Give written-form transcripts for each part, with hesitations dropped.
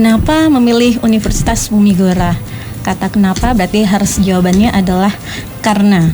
kenapa memilih Universitas Bumi Gora? Kata kenapa berarti harus jawabannya adalah karena.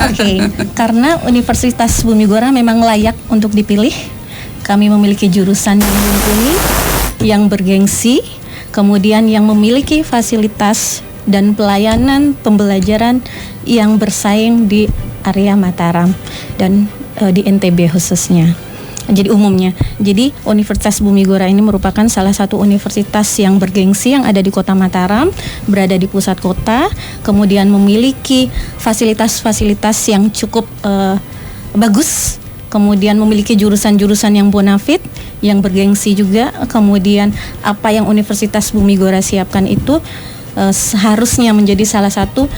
Oke, karena Universitas Bumi Gora memang layak untuk dipilih. Kami memiliki jurusan yang mumpuni, yang bergengsi, kemudian yang memiliki fasilitas dan pelayanan pembelajaran yang bersaing di area Mataram dan di NTB khususnya. Jadi umumnya. Jadi Universitas Bumi Gora ini merupakan salah satu universitas yang bergengsi yang ada di Kota Mataram, berada di pusat kota, kemudian memiliki fasilitas-fasilitas yang cukup bagus, kemudian memiliki jurusan-jurusan yang bonafit, yang bergengsi juga. Kemudian apa yang Universitas Bumi Gora siapkan itu seharusnya menjadi salah satu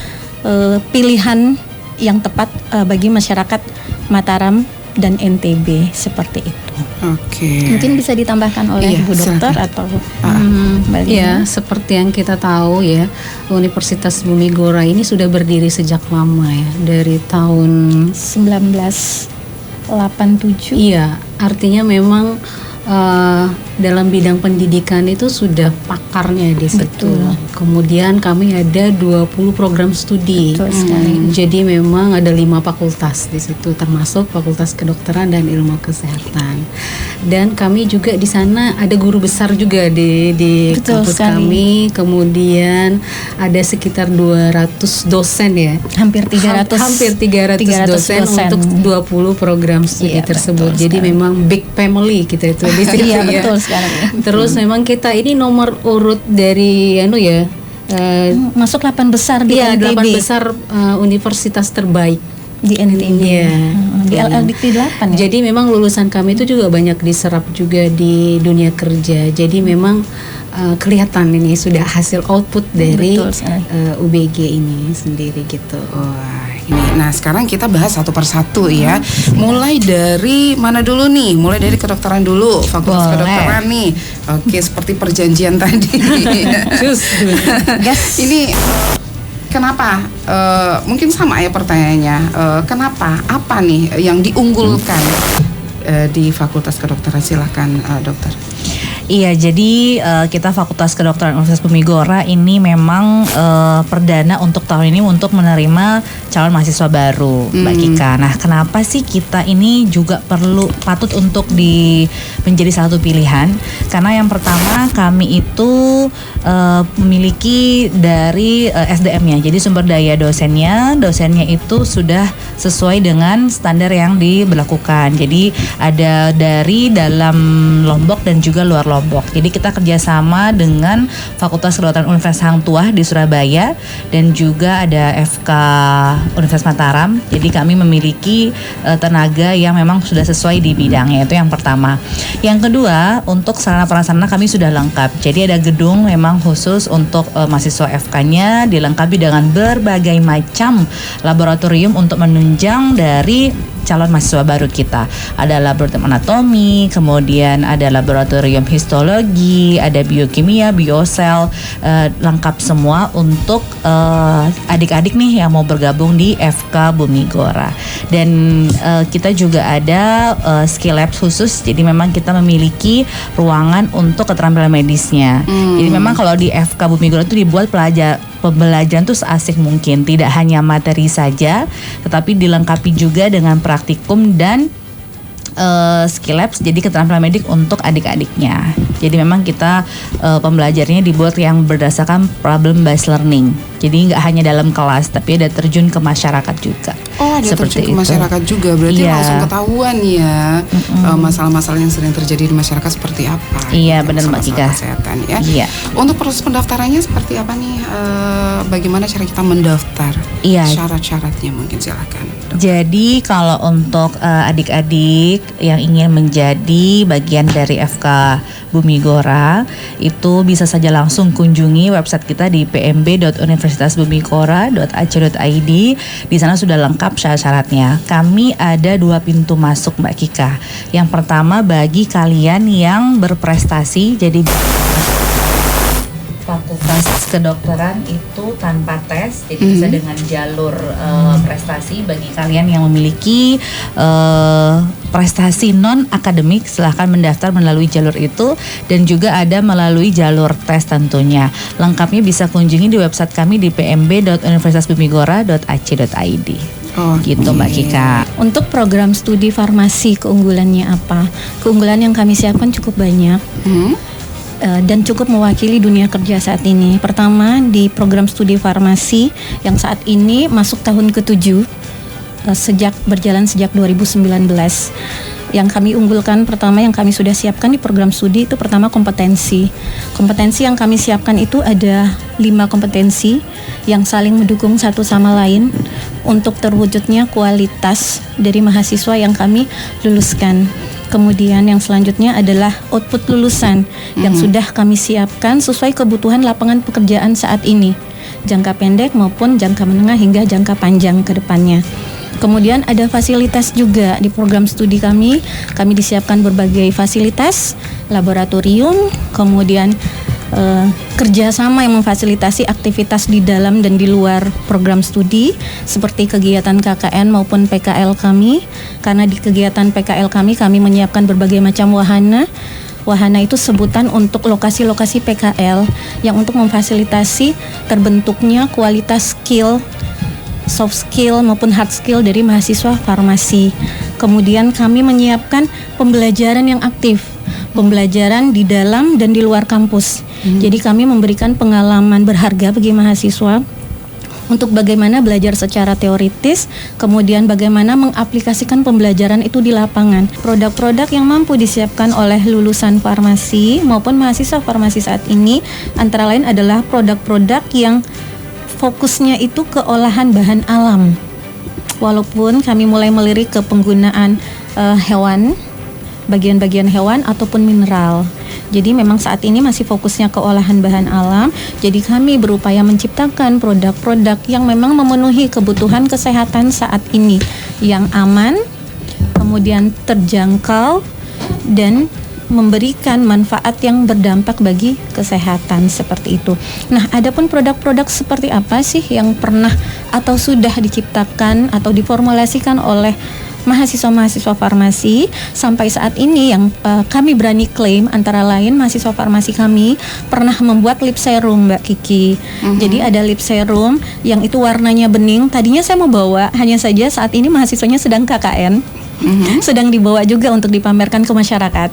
pilihan yang tepat bagi masyarakat Mataram dan NTB seperti itu. Oke. Mungkin bisa ditambahkan oleh Bu Dokter atau ya, seperti yang kita tahu ya, Universitas Bumi Gora ini sudah berdiri sejak lama ya, dari tahun 1987. Iya, artinya memang dalam bidang pendidikan itu sudah pakarnya di situ. Betul. Kemudian kami ada 20 program studi. Betul sekali. Jadi memang ada 5 fakultas di situ, termasuk Fakultas Kedokteran dan Ilmu Kesehatan. Dan kami juga di sana ada guru besar juga di kampus kami. Kemudian ada sekitar 200 dosen ya. Hampir 300 dosen untuk 20 program studi tersebut. Jadi memang big family kita itu di situ. Iya, betul sekali. Terus memang kita ini nomor urut dari masuk 8 besar di NTB. 8 besar universitas terbaik di NTB. Di LLDT 8 ya. Jadi memang lulusan kami itu juga banyak diserap juga di dunia kerja. Jadi memang kelihatan ini sudah hasil output dari UBG ini sendiri gitu. Wah, ini. Nah, sekarang kita bahas satu persatu ya. Mulai dari mana dulu nih? Mulai dari kedokteran dulu, Fakultas Kedokteran nih. Oke, seperti perjanjian tadi. Ini kenapa? Mungkin sama ya pertanyaannya. Kenapa? Apa nih yang diunggulkan di Fakultas Kedokteran? Silakan, Dokter. Iya, jadi kita Fakultas Kedokteran Universitas Bumi Gora ini memang perdana untuk tahun ini untuk menerima calon mahasiswa baru, Mbak Kika. Nah, kenapa sih kita ini juga patut untuk menjadi salah satu pilihan? Karena yang pertama kami itu memiliki dari SDM-nya, jadi sumber daya dosennya itu sudah sesuai dengan standar yang diberlakukan. Jadi ada dari dalam Lombok dan juga luar Lombok. Jadi kita kerjasama dengan Fakultas Kedokteran Universitas Hang Tuah di Surabaya dan juga ada FK Universitas Mataram. Jadi kami memiliki tenaga yang memang sudah sesuai di bidangnya, itu yang pertama. Yang kedua, untuk sarana prasarana kami sudah lengkap. Jadi ada gedung memang khusus untuk mahasiswa FK-nya, dilengkapi dengan berbagai macam laboratorium untuk menunjang dari calon mahasiswa baru kita. Ada laboratorium anatomi, kemudian ada laboratorium histologi, ada biokimia, biosel, lengkap semua untuk adik-adik nih yang mau bergabung di FK Bumi Gora. Dan kita juga ada skill lab khusus, jadi memang kita memiliki ruangan untuk keterampilan medisnya. Jadi memang kalau di FK Bumi Gora itu dibuat pembelajaran tuh seasik mungkin, tidak hanya materi saja, tetapi dilengkapi juga dengan praktikum dan skill labs, jadi keterampilan medik untuk adik-adiknya. Jadi memang kita pembelajarannya dibuat yang berdasarkan problem based learning. Jadi nggak hanya dalam kelas, tapi ada terjun ke masyarakat juga. Oh, ada seperti terjun ke masyarakat juga, berarti langsung ketahuan ya masalah-masalah yang sering terjadi di masyarakat seperti apa. Iya, benar Mbak Kika. Kesehatan ya. Iya. Untuk proses pendaftarannya seperti apa nih? Bagaimana cara kita mendaftar? Iya. Syarat-syaratnya mungkin silakan. Jadi kalau untuk adik-adik yang ingin menjadi bagian dari FK Bumi Gora, itu bisa saja langsung kunjungi website kita di pmb.universitasbumigora.ac.id. Di sana sudah lengkap syarat-syaratnya. Kami ada 2 pintu masuk, Mbak Kika. Yang pertama bagi kalian yang berprestasi, jadi Fakultas Kedokteran itu tanpa tes, jadi bisa dengan jalur prestasi bagi kalian yang memiliki prestasi non akademik, silahkan mendaftar melalui jalur itu, dan juga ada melalui jalur tes tentunya. Lengkapnya bisa kunjungi di website kami di pmb.universitasbumigora.ac.id. Gitu Mbak Kika. Untuk program studi farmasi keunggulannya apa? Keunggulan yang kami siapkan cukup banyak. Dan cukup mewakili dunia kerja saat ini. Pertama, di program studi farmasi yang saat ini masuk tahun ke-7 berjalan sejak 2019. Yang kami unggulkan pertama, yang kami sudah siapkan di program studi itu pertama kompetensi. Kompetensi yang kami siapkan itu ada 5 kompetensi yang saling mendukung satu sama lain untuk terwujudnya kualitas dari mahasiswa yang kami luluskan. Kemudian yang selanjutnya adalah output lulusan yang sudah kami siapkan sesuai kebutuhan lapangan pekerjaan saat ini, jangka pendek maupun jangka menengah hingga jangka panjang ke depannya. Kemudian ada fasilitas juga di program studi kami. Kami disiapkan berbagai fasilitas, laboratorium, kemudian kerjasama yang memfasilitasi aktivitas di dalam dan di luar program studi seperti kegiatan KKN maupun PKL kami. Karena di kegiatan PKL kami menyiapkan berbagai macam wahana. Wahana itu sebutan untuk lokasi-lokasi PKL yang untuk memfasilitasi terbentuknya kualitas skill, soft skill maupun hard skill dari mahasiswa farmasi. Kemudian kami menyiapkan pembelajaran yang aktif, pembelajaran di dalam dan di luar kampus. Jadi kami memberikan pengalaman berharga bagi mahasiswa untuk bagaimana belajar secara teoritis, kemudian bagaimana mengaplikasikan pembelajaran itu di lapangan. Produk-produk yang mampu disiapkan oleh lulusan farmasi maupun mahasiswa farmasi saat ini antara lain adalah produk-produk yang fokusnya itu ke olahan bahan alam. Walaupun kami mulai melirik ke penggunaan hewan, bagian-bagian hewan ataupun mineral. Jadi memang saat ini masih fokusnya ke olahan bahan alam. Jadi kami berupaya menciptakan produk-produk yang memang memenuhi kebutuhan kesehatan saat ini, yang aman, kemudian terjangkau dan memberikan manfaat yang berdampak bagi kesehatan seperti itu. Nah, adapun produk-produk seperti apa sih yang pernah atau sudah diciptakan atau diformulasikan oleh mahasiswa-mahasiswa farmasi sampai saat ini yang kami berani klaim antara lain mahasiswa farmasi kami pernah membuat lip serum, Mbak Kiki. Jadi ada lip serum yang itu warnanya bening. Tadinya saya mau bawa, hanya saja saat ini mahasiswanya sedang KKN. Sedang dibawa juga untuk dipamerkan ke masyarakat.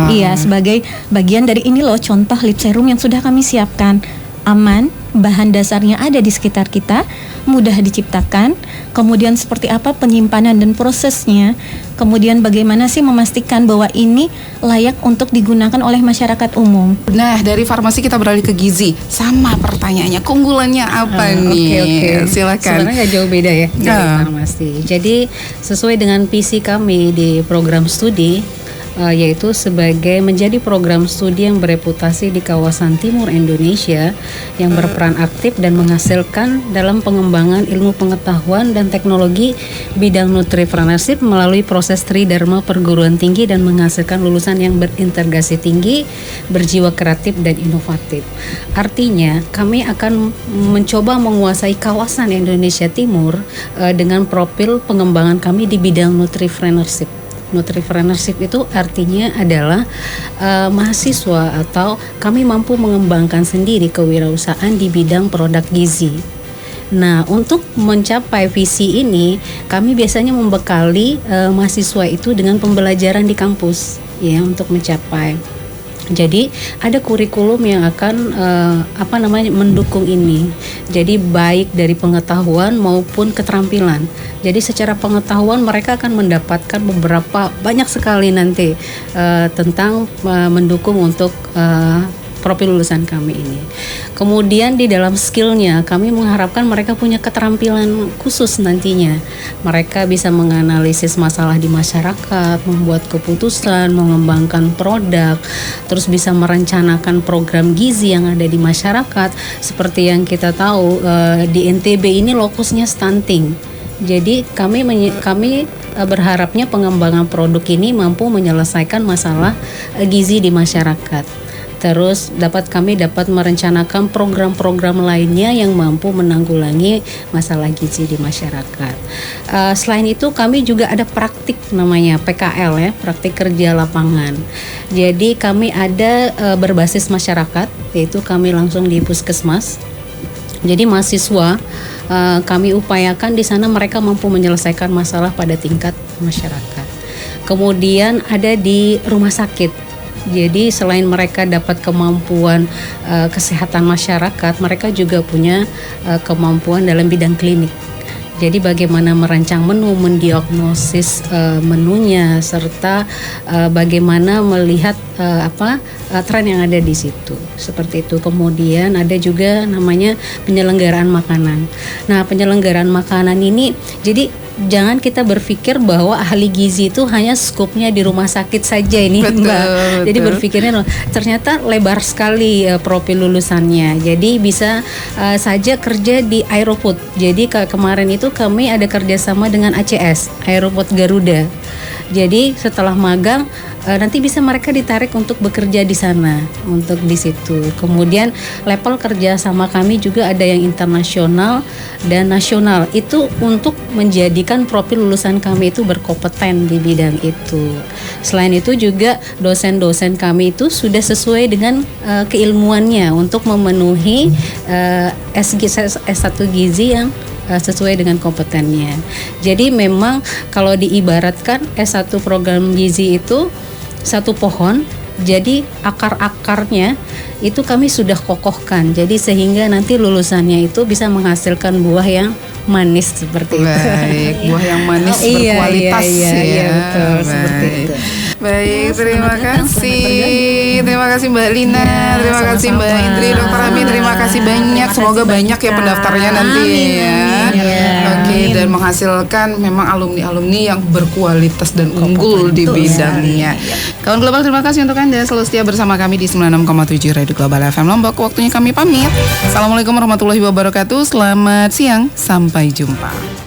Iya, sebagai bagian dari ini loh contoh lip serum yang sudah kami siapkan. Aman, bahan dasarnya ada di sekitar kita, mudah diciptakan, kemudian seperti apa penyimpanan dan prosesnya, kemudian bagaimana sih memastikan bahwa ini layak untuk digunakan oleh masyarakat umum. Nah, dari farmasi kita beralih ke gizi. Sama pertanyaannya, keunggulannya apa nih? Oke. Silakan. Sebenarnya nggak jauh beda ya dari farmasi. Jadi sesuai dengan visi kami di program studi, yaitu sebagai menjadi program studi yang bereputasi di kawasan timur Indonesia yang berperan aktif dan menghasilkan dalam pengembangan ilmu pengetahuan dan teknologi bidang nutripreneurship melalui proses tridharma perguruan tinggi dan menghasilkan lulusan yang berintegrasi tinggi, berjiwa kreatif dan inovatif. Artinya kami akan mencoba menguasai kawasan Indonesia Timur dengan profil pengembangan kami di bidang nutripreneurship. Nutripreneurship itu artinya adalah mahasiswa atau kami mampu mengembangkan sendiri kewirausahaan di bidang produk gizi. Nah, untuk mencapai visi ini, kami biasanya membekali mahasiswa itu dengan pembelajaran di kampus, ya, untuk mencapai. Jadi ada kurikulum yang akan mendukung ini. Jadi baik dari pengetahuan maupun keterampilan. Jadi secara pengetahuan mereka akan mendapatkan banyak sekali nanti tentang mendukung untuk profil lulusan kami ini. Kemudian di dalam skillnya kami mengharapkan mereka punya keterampilan khusus nantinya. Mereka bisa menganalisis masalah di masyarakat, membuat keputusan, mengembangkan produk, terus bisa merencanakan program gizi yang ada di masyarakat. Seperti yang kita tahu di NTB ini lokusnya stunting. Jadi kami berharapnya pengembangan produk ini mampu menyelesaikan masalah gizi di masyarakat. Terus kami dapat merencanakan program-program lainnya yang mampu menanggulangi masalah gizi di masyarakat. Selain itu kami juga ada praktik namanya PKL ya, praktik kerja lapangan. Jadi kami ada berbasis masyarakat, yaitu kami langsung di puskesmas. Jadi mahasiswa kami upayakan di sana mereka mampu menyelesaikan masalah pada tingkat masyarakat. Kemudian ada di rumah sakit. Jadi selain mereka dapat kemampuan kesehatan masyarakat, mereka juga punya kemampuan dalam bidang klinik. Jadi bagaimana merancang menu, mendiagnosis menunya, serta bagaimana melihat tren yang ada di situ. Seperti itu. Kemudian ada juga namanya penyelenggaraan makanan. Nah, penyelenggaraan makanan ini jadi jangan kita berpikir bahwa ahli gizi itu hanya skupnya di rumah sakit saja ini, Mbak. Jadi berpikirnya ternyata lebar sekali profil lulusannya. Jadi bisa saja kerja di Aerofood. Jadi kemarin itu kami ada kerjasama dengan ACS, Aerofood Garuda. Jadi setelah magang nanti bisa mereka ditarik untuk bekerja di sana, untuk di situ. Kemudian level kerja sama kami juga ada yang internasional dan nasional. Itu untuk menjadikan profil lulusan kami itu berkompeten di bidang itu. Selain itu juga dosen-dosen kami itu sudah sesuai dengan keilmuannya untuk memenuhi S1 gizi yang sesuai dengan kompetennya. Jadi memang kalau diibaratkan S1 program gizi itu satu pohon, jadi akar-akarnya itu kami sudah kokohkan. Jadi sehingga nanti lulusannya itu bisa menghasilkan buah yang manis seperti itu. Baik, buah yang manis berkualitas iya, betul, seperti itu. Baik, terima kasih. Terima kasih Mbak Lina, terima kasih Mbak Indri, Dr. Ami, terima kasih banyak. Semoga banyak ya pendaftarnya nanti ya. Oke, dan menghasilkan memang alumni-alumni yang berkualitas dan unggul di bidangnya. Kawan Global, terima kasih untuk Anda selalu setia bersama kami di 96,7 Radio Global FM Lombok. Waktunya kami pamit. Assalamualaikum warahmatullahi wabarakatuh. Selamat siang, sampai jumpa.